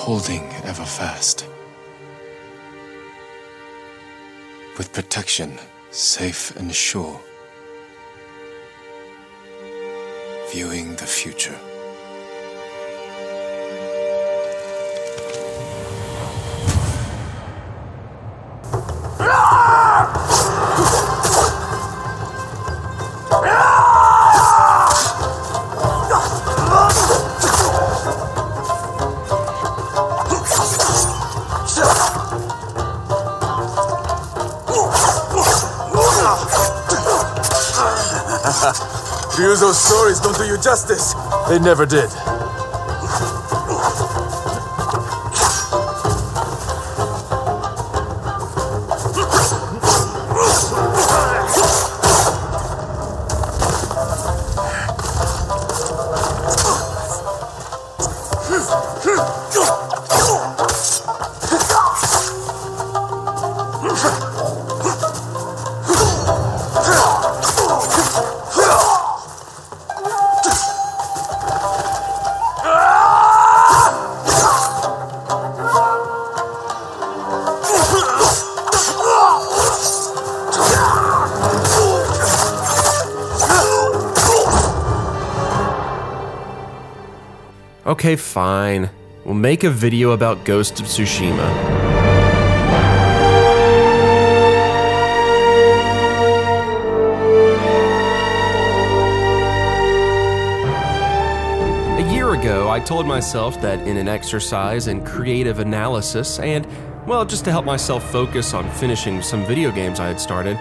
holding ever fast. With protection safe and sure. Viewing the future. Ryuzo's stories don't do you justice. They never did. Okay, fine. We'll make a video about Ghost of Tsushima. A year ago, I told myself that in an exercise in creative analysis and, well, just to help myself focus on finishing some video games I had started,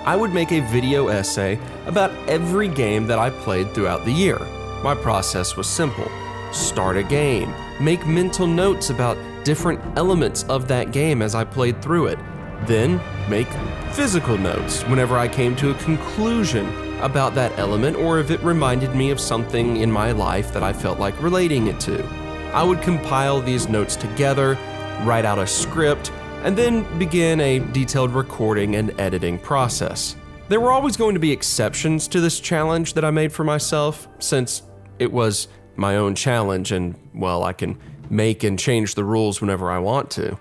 I would make a video essay about every game that I played throughout the year. My process was simple. Start a game, make mental notes about different elements of that game as I played through it, then make physical notes whenever I came to a conclusion about that element or if it reminded me of something in my life that I felt like relating it to. I would compile these notes together, write out a script, and then begin a detailed recording and editing process. There were always going to be exceptions to this challenge that I made for myself, since it was my own challenge and, well, I can make and change the rules whenever I want to.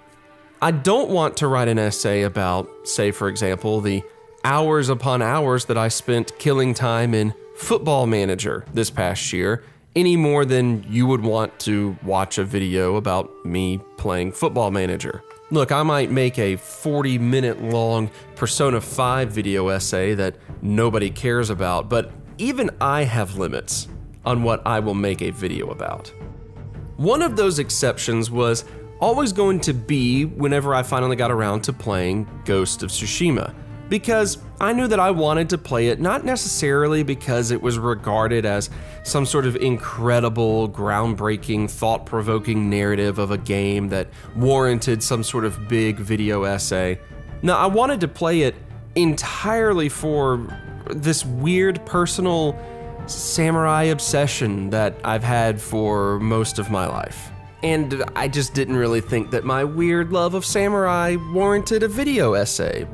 I don't want to write an essay about, say for example, the hours upon hours that I spent killing time in Football Manager this past year, any more than you would want to watch a video about me playing Football Manager. Look, I might make a 40-minute long Persona 5 video essay that nobody cares about, but even I have limits on what I will make a video about. One of those exceptions was always going to be whenever I finally got around to playing Ghost of Tsushima, because I knew that I wanted to play it not necessarily because it was regarded as some sort of incredible, groundbreaking, thought-provoking narrative of a game that warranted some sort of big video essay. No, I wanted to play it entirely for this weird personal samurai obsession that I've had for most of my life. And I just didn't really think that my weird love of samurai warranted a video essay.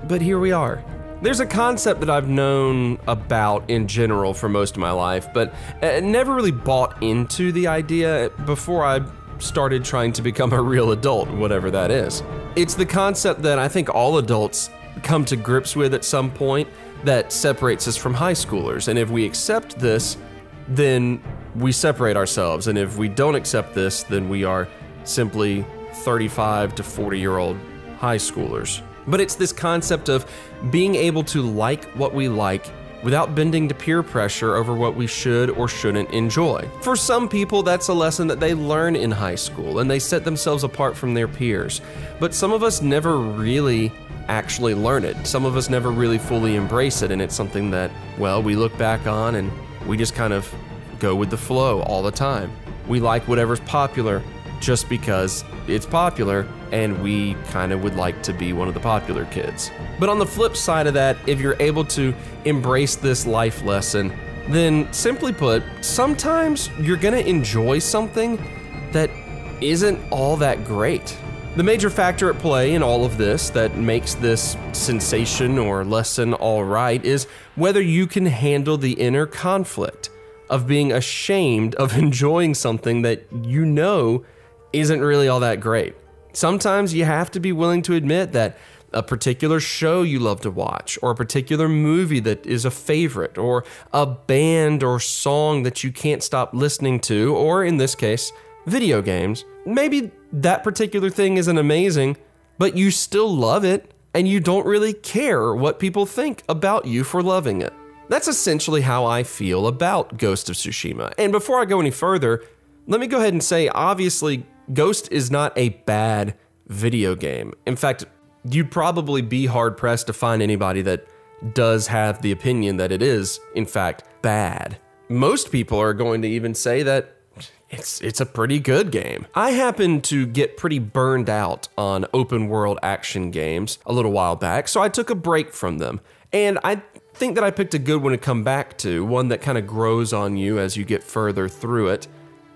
But here we are. There's a concept that I've known about in general for most of my life, but never really bought into the idea before I started trying to become a real adult, whatever that is. It's the concept that I think all adults come to grips with at some point that separates us from high schoolers, and if we accept this, then we separate ourselves, and if we don't accept this, then we are simply 35 to 40-year-old high schoolers. But it's this concept of being able to like what we like without bending to peer pressure over what we should or shouldn't enjoy. For some people, that's a lesson that they learn in high school, and they set themselves apart from their peers. But some of us never really actually learn it. Some of us never really fully embrace it, and it's something that, well, we look back on and we just kind of go with the flow all the time. We like whatever's popular just because it's popular, and we kind of would like to be one of the popular kids. But on the flip side of that, if you're able to embrace this life lesson, then simply put, sometimes you're gonna enjoy something that isn't all that great. The major factor at play in all of this that makes this sensation or lesson all right is whether you can handle the inner conflict of being ashamed of enjoying something that you know isn't really all that great. Sometimes you have to be willing to admit that a particular show you love to watch, or a particular movie that is a favorite, or a band or song that you can't stop listening to, or in this case, video games. Maybe that particular thing isn't amazing, but you still love it, and you don't really care what people think about you for loving it. That's essentially how I feel about Ghost of Tsushima. And before I go any further, let me go ahead and say, obviously, Ghost is not a bad video game. In fact, you'd probably be hard-pressed to find anybody that does have the opinion that it is, in fact, bad. Most people are going to even say that it's a pretty good game. I happened to get pretty burned out on open-world action games a little while back, so I took a break from them. And I think that I picked a good one to come back to, one that kind of grows on you as you get further through it.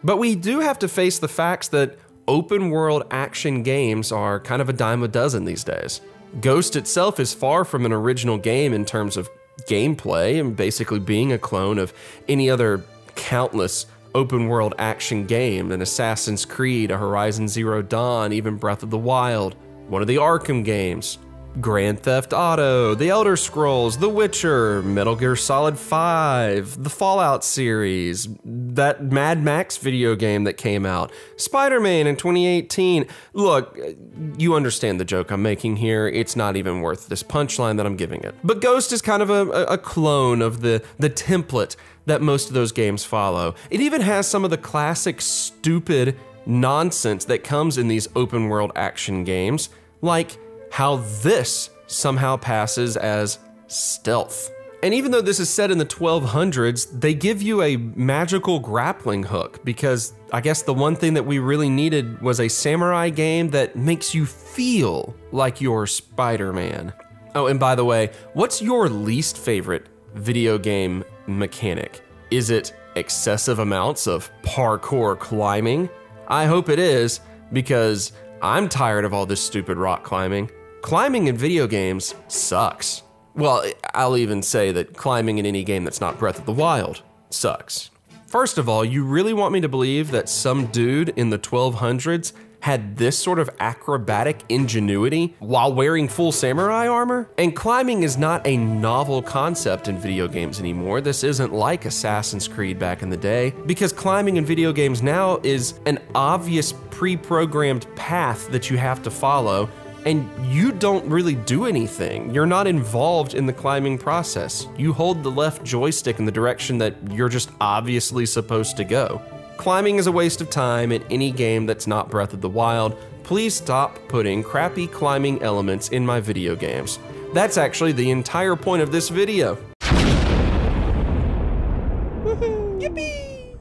But we do have to face the facts that open world action games are kind of a dime a dozen these days. Ghost itself is far from an original game in terms of gameplay and basically being a clone of any other countless open world action game, an Assassin's Creed, a Horizon Zero Dawn, even Breath of the Wild, one of the Arkham games, Grand Theft Auto, The Elder Scrolls, The Witcher, Metal Gear Solid 5, the Fallout series, that Mad Max video game that came out, Spider-Man in 2018. Look, you understand the joke I'm making here. It's not even worth this punchline that I'm giving it. But Ghost is kind of a clone of the template that most of those games follow. It even has some of the classic stupid nonsense that comes in these open world action games, like how this somehow passes as stealth. And even though this is set in the 1200s, they give you a magical grappling hook because I guess the one thing that we really needed was a samurai game that makes you feel like you're Spider-Man. Oh, and by the way, what's your least favorite video game mechanic? Is it excessive amounts of parkour climbing? I hope it is, because I'm tired of all this stupid rock climbing. Climbing in video games sucks. Well, I'll even say that climbing in any game that's not Breath of the Wild sucks. First of all, you really want me to believe that some dude in the 1200s had this sort of acrobatic ingenuity while wearing full samurai armor? And climbing is not a novel concept in video games anymore. This isn't like Assassin's Creed back in the day, because climbing in video games now is an obvious pre-programmed path that you have to follow, and you don't really do anything. You're not involved in the climbing process. You hold the left joystick in the direction that you're just obviously supposed to go. Climbing is a waste of time in any game that's not Breath of the Wild. Please stop putting crappy climbing elements in my video games. That's actually the entire point of this video. Woohoo! Yippee!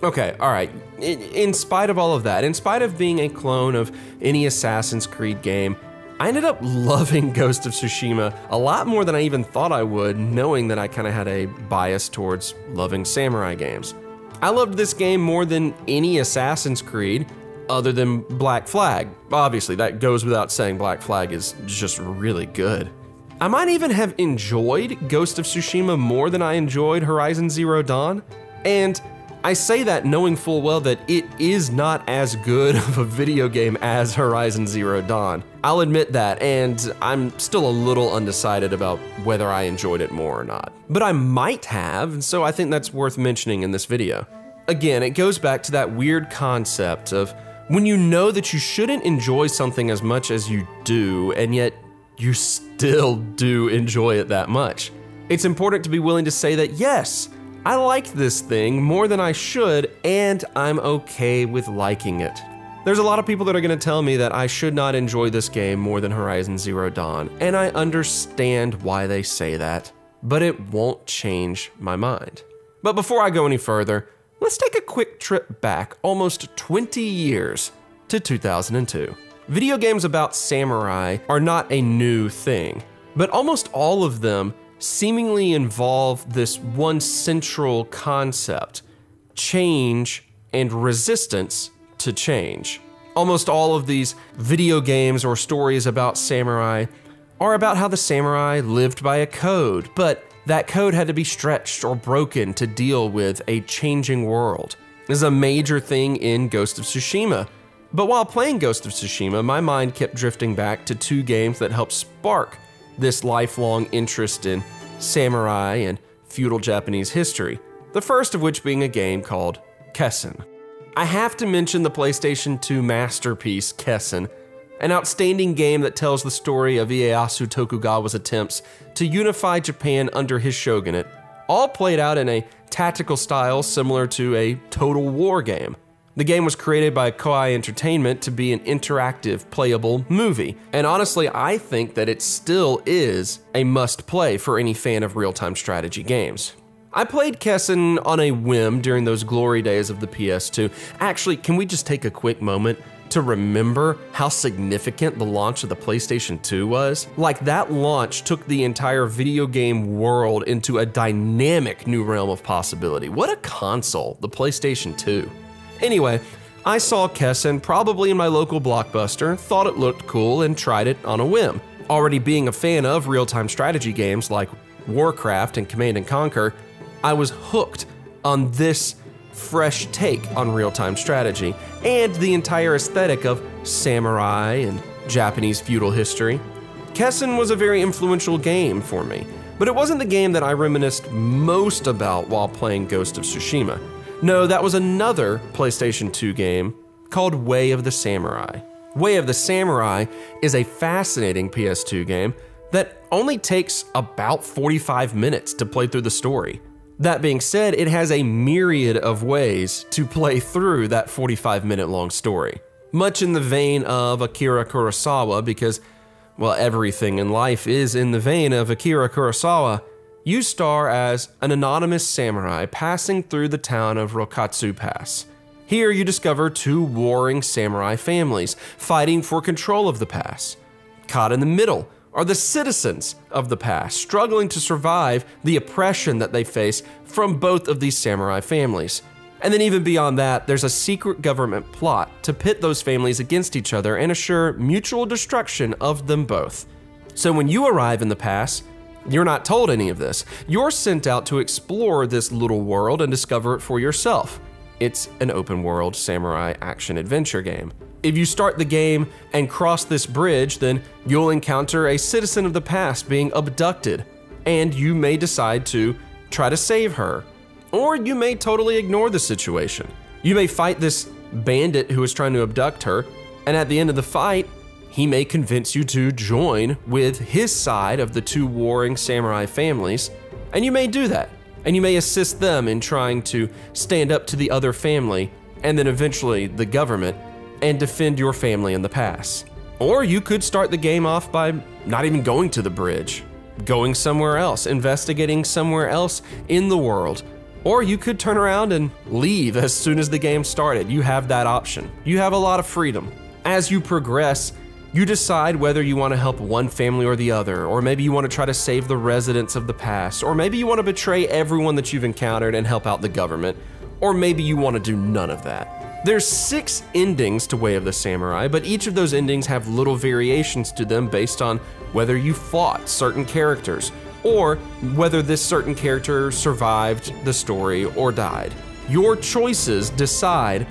Okay, all right, in spite of all of that, in spite of being a clone of any Assassin's Creed game, I ended up loving Ghost of Tsushima a lot more than I even thought I would, knowing that I kind of had a bias towards loving samurai games. I loved this game more than any Assassin's Creed, other than Black Flag. Obviously, that goes without saying, Black Flag is just really good. I might even have enjoyed Ghost of Tsushima more than I enjoyed Horizon Zero Dawn, and I say that knowing full well that it is not as good of a video game as Horizon Zero Dawn. I'll admit that, and I'm still a little undecided about whether I enjoyed it more or not. But I might have, and so I think that's worth mentioning in this video. Again, it goes back to that weird concept of when you know that you shouldn't enjoy something as much as you do, and yet you still do enjoy it that much. It's important to be willing to say that, yes, I like this thing more than I should, and I'm okay with liking it. There's a lot of people that are gonna tell me that I should not enjoy this game more than Horizon Zero Dawn, and I understand why they say that, but it won't change my mind. But before I go any further, let's take a quick trip back almost 20 years to 2002. Video games about samurai are not a new thing, but almost all of them seemingly involve this one central concept: change and resistance to change. Almost all of these video games or stories about samurai are about how the samurai lived by a code, but that code had to be stretched or broken to deal with a changing world. This is a major thing in Ghost of Tsushima. But while playing Ghost of Tsushima, my mind kept drifting back to two games that helped spark this lifelong interest in samurai and feudal Japanese history. The first of which being a game called Kessin. I have to mention the PlayStation 2 masterpiece, Kessin, an outstanding game that tells the story of Ieyasu Tokugawa's attempts to unify Japan under his shogunate, all played out in a tactical style similar to a Total War game. The game was created by Koei Entertainment to be an interactive, playable movie, and honestly, I think that it still is a must-play for any fan of real-time strategy games. I played Kessin on a whim during those glory days of the PS2. Actually, can we just take a quick moment to remember how significant the launch of the PlayStation 2 was? Like, that launch took the entire video game world into a dynamic new realm of possibility. What a console, the PlayStation 2. Anyway, I saw Kessin probably in my local Blockbuster, thought it looked cool, and tried it on a whim. Already being a fan of real-time strategy games like Warcraft and Command & Conquer, I was hooked on this fresh take on real-time strategy and the entire aesthetic of samurai and Japanese feudal history. Kessin was a very influential game for me, but it wasn't the game that I reminisced most about while playing Ghost of Tsushima. No, that was another PlayStation 2 game called Way of the Samurai. Way of the Samurai is a fascinating PS2 game that only takes about 45 minutes to play through the story. That being said, it has a myriad of ways to play through that 45-minute long story. Much in the vein of Akira Kurosawa, because, well, everything in life is in the vein of Akira Kurosawa. You star as an anonymous samurai passing through the town of Rokatsu Pass. Here you discover two warring samurai families fighting for control of the pass. Caught in the middle are the citizens of the pass, struggling to survive the oppression that they face from both of these samurai families. And then even beyond that, there's a secret government plot to pit those families against each other and assure mutual destruction of them both. So when you arrive in the pass, you're not told any of this. You're sent out to explore this little world and discover it for yourself. It's an open world samurai action adventure game. If you start the game and cross this bridge, then you'll encounter a citizen of the past being abducted, and you may decide to try to save her. Or you may totally ignore the situation. You may fight this bandit who is trying to abduct her, and at the end of the fight, he may convince you to join with his side of the two warring samurai families, and you may do that. And you may assist them in trying to stand up to the other family, and then eventually the government, and defend your family in the pass. Or you could start the game off by not even going to the bridge, going somewhere else, investigating somewhere else in the world. Or you could turn around and leave as soon as the game started. You have that option. You have a lot of freedom. As you progress, you decide whether you want to help one family or the other, or maybe you want to try to save the residents of the past, or maybe you want to betray everyone that you've encountered and help out the government, or maybe you want to do none of that. There's 6 endings to Way of the Samurai, but each of those endings have little variations to them based on whether you fought certain characters, or whether this certain character survived the story or died. Your choices decide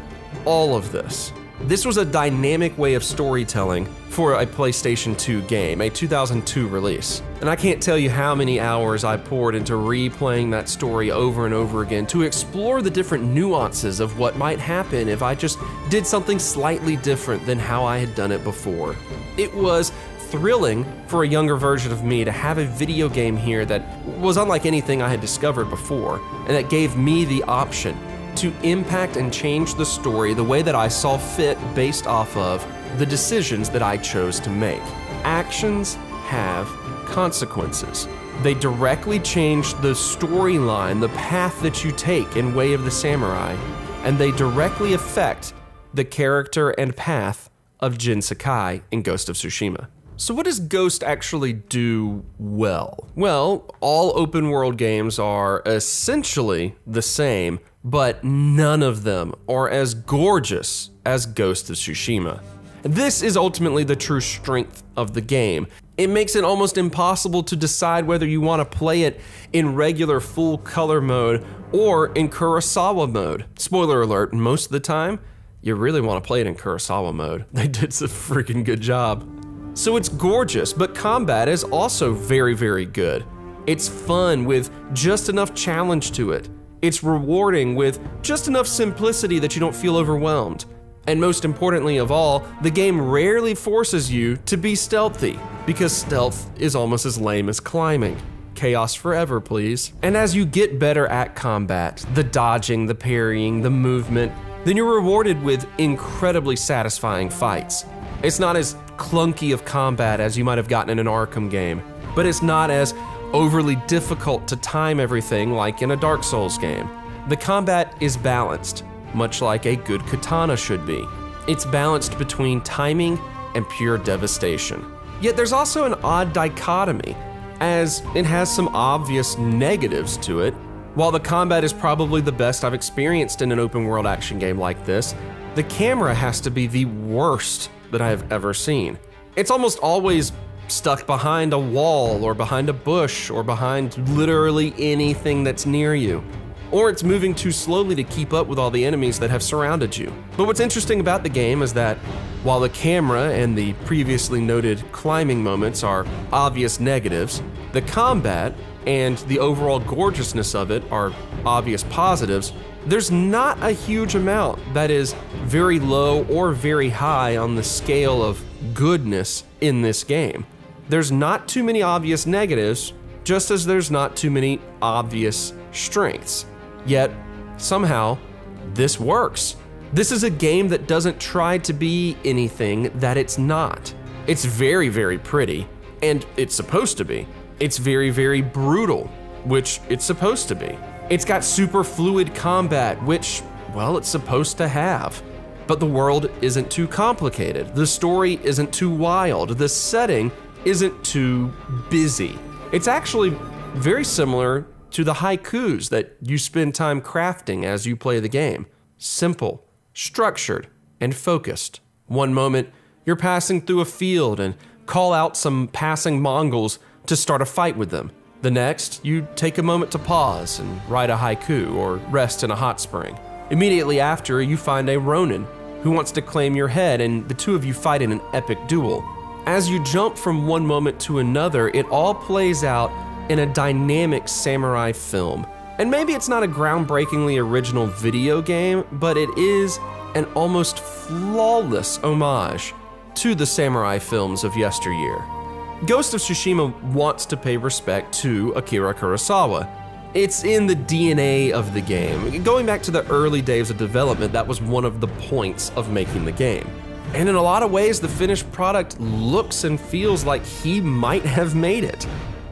all of this. This was a dynamic way of storytelling for a PlayStation 2 game, a 2002 release. And I can't tell you how many hours I poured into replaying that story over and over again to explore the different nuances of what might happen if I just did something slightly different than how I had done it before. It was thrilling for a younger version of me to have a video game here that was unlike anything I had discovered before, and that gave me the option to impact and change the story the way that I saw fit based off of the decisions that I chose to make. Actions have consequences. They directly change the storyline, the path that you take in Way of the Samurai, and they directly affect the character and path of Jin Sakai in Ghost of Tsushima. So what does Ghost actually do well? Well, all open world games are essentially the same, but none of them are as gorgeous as Ghost of Tsushima. This is ultimately the true strength of the game. It makes it almost impossible to decide whether you want to play it in regular full color mode or in Kurosawa mode. Spoiler alert, most of the time, you really want to play it in Kurosawa mode. They did a freaking good job. So it's gorgeous, but combat is also very, very good. It's fun with just enough challenge to it. It's rewarding with just enough simplicity that you don't feel overwhelmed. And most importantly of all, the game rarely forces you to be stealthy, because stealth is almost as lame as climbing. Chaos forever, please. And as you get better at combat, the dodging, the parrying, the movement, then you're rewarded with incredibly satisfying fights. It's not as clunky of combat as you might have gotten in an Arkham game, but it's not as overly difficult to time everything like in a Dark Souls game. The combat is balanced, much like a good katana should be. It's balanced between timing and pure devastation. Yet there's also an odd dichotomy, as it has some obvious negatives to it. While the combat is probably the best I've experienced in an open world action game like this, the camera has to be the worst that I have ever seen. It's almost always stuck behind a wall or behind a bush or behind literally anything that's near you. Or it's moving too slowly to keep up with all the enemies that have surrounded you. But what's interesting about the game is that while the camera and the previously noted climbing moments are obvious negatives, the combat and the overall gorgeousness of it are obvious positives. There's not a huge amount that is very low or very high on the scale of goodness in this game. There's not too many obvious negatives, just as there's not too many obvious strengths. Yet, somehow, this works. This is a game that doesn't try to be anything that it's not. It's very, very pretty, and it's supposed to be. It's very, very brutal, which it's supposed to be. It's got super fluid combat, which, well, it's supposed to have. But the world isn't too complicated. The story isn't too wild. The setting isn't too busy. It's actually very similar to the haikus that you spend time crafting as you play the game. Simple, structured, and focused. One moment, you're passing through a field and call out some passing Mongols to start a fight with them. The next, you take a moment to pause and write a haiku or rest in a hot spring. Immediately after, you find a Ronin who wants to claim your head, and the two of you fight in an epic duel. As you jump from one moment to another, it all plays out in a dynamic samurai film. And maybe it's not a groundbreakingly original video game, but it is an almost flawless homage to the samurai films of yesteryear. Ghost of Tsushima wants to pay respect to Akira Kurosawa. It's in the DNA of the game. Going back to the early days of development, that was one of the points of making the game. And in a lot of ways, the finished product looks and feels like he might have made it.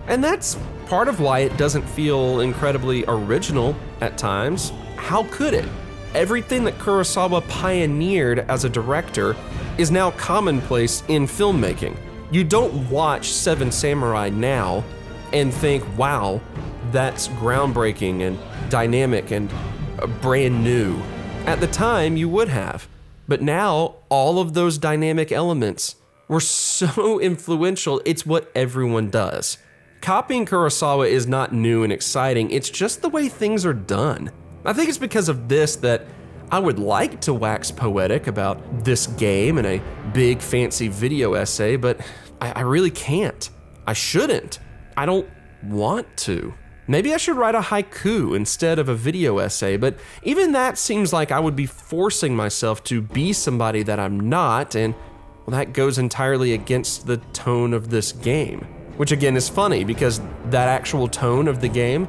And that's part of why it doesn't feel incredibly original at times. How could it? Everything that Kurosawa pioneered as a director is now commonplace in filmmaking. You don't watch Seven Samurai now and think, wow, that's groundbreaking and dynamic and brand new. At the time, you would have. But now, all of those dynamic elements were so influential, it's what everyone does. Copying Kurosawa is not new and exciting, it's just the way things are done. I think it's because of this that I would like to wax poetic about this game in a big fancy video essay, but I really can't. I shouldn't. I don't want to. Maybe I should write a haiku instead of a video essay, but even that seems like I would be forcing myself to be somebody that I'm not, and well, that goes entirely against the tone of this game. Which again is funny because that actual tone of the game,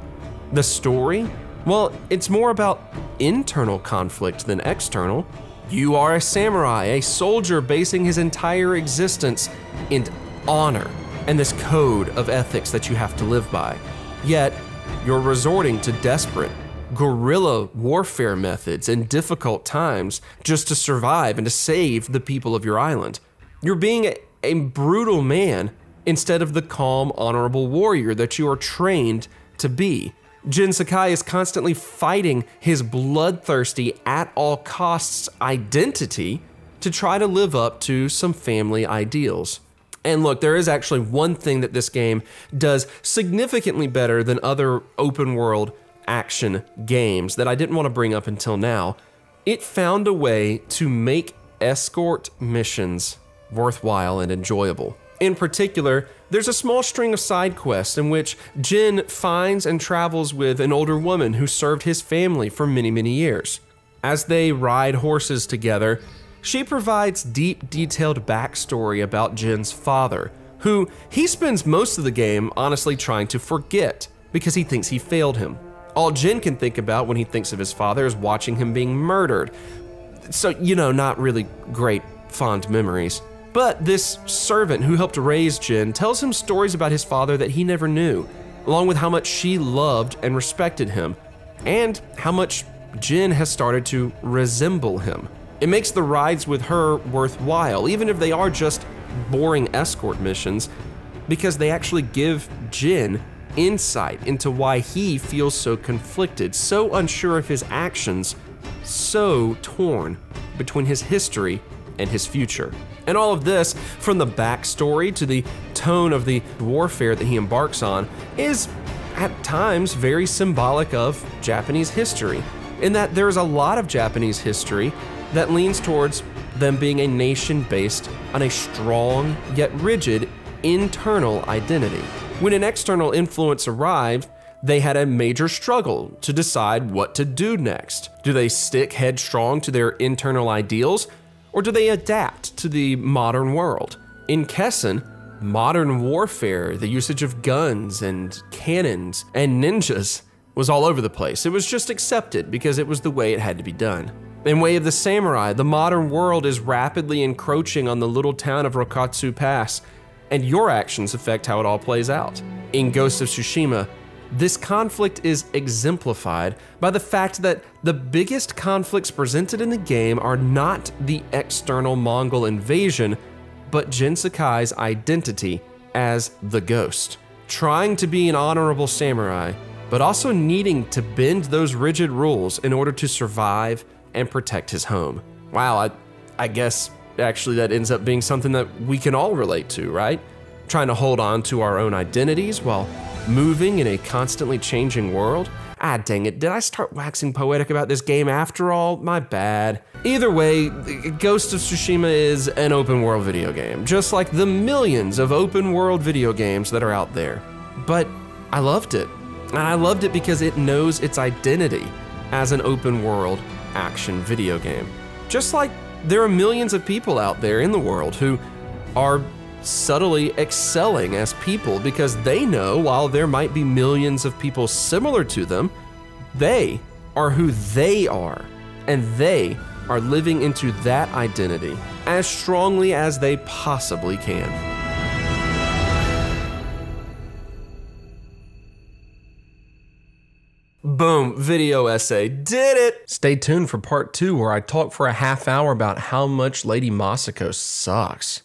the story, well, it's more about internal conflict than external. You are a samurai, a soldier basing his entire existence in honor and this code of ethics that you have to live by. Yet, you're resorting to desperate, guerrilla warfare methods in difficult times just to survive and to save the people of your island. You're being a brutal man instead of the calm, honorable warrior that you are trained to be. Jin Sakai is constantly fighting his bloodthirsty, at all costs identity to try to live up to some family ideals. And look, there is actually one thing that this game does significantly better than other open world action games that I didn't want to bring up until now. It found a way to make escort missions worthwhile and enjoyable. In particular, there's a small string of side quests in which Jin finds and travels with an older woman who served his family for many, many years. As they ride horses together, she provides deep, detailed backstory about Jin's father, who he spends most of the game honestly trying to forget because he thinks he failed him. All Jin can think about when he thinks of his father is watching him being murdered. So, not really great, fond memories. But this servant who helped raise Jin tells him stories about his father that he never knew, along with how much she loved and respected him, and how much Jin has started to resemble him. It makes the rides with her worthwhile, even if they are just boring escort missions, because they actually give Jin insight into why he feels so conflicted, so unsure of his actions, so torn between his history and his future. And all of this, from the backstory to the tone of the warfare that he embarks on, is at times very symbolic of Japanese history, in that there's a lot of Japanese history that leans towards them being a nation based on a strong yet rigid internal identity. When an external influence arrived, they had a major struggle to decide what to do next. Do they stick headstrong to their internal ideals, or do they adapt to the modern world? In Kessin, modern warfare, the usage of guns and cannons and ninjas was all over the place. It was just accepted because it was the way it had to be done. In Way of the Samurai, the modern world is rapidly encroaching on the little town of Rokatsu Pass, and your actions affect how it all plays out. In Ghost of Tsushima, this conflict is exemplified by the fact that the biggest conflicts presented in the game are not the external Mongol invasion, but Jin Sakai's identity as the Ghost. Trying to be an honorable samurai, but also needing to bend those rigid rules in order to survive and protect his home. Wow, I guess actually that ends up being something that we can all relate to, right? Trying to hold on to our own identities while moving in a constantly changing world. Ah, dang it, did I start waxing poetic about this game after all? My bad. Either way, Ghost of Tsushima is an open world video game, just like the millions of open world video games that are out there. But I loved it. And I loved it because it knows its identity as an open world action video game. Just like there are millions of people out there in the world who are subtly excelling as people because they know while there might be millions of people similar to them, they are who they are, and they are living into that identity as strongly as they possibly can. Boom, video essay, did it! Stay tuned for part 2 where I talk for a half hour about how much Lady Masako sucks.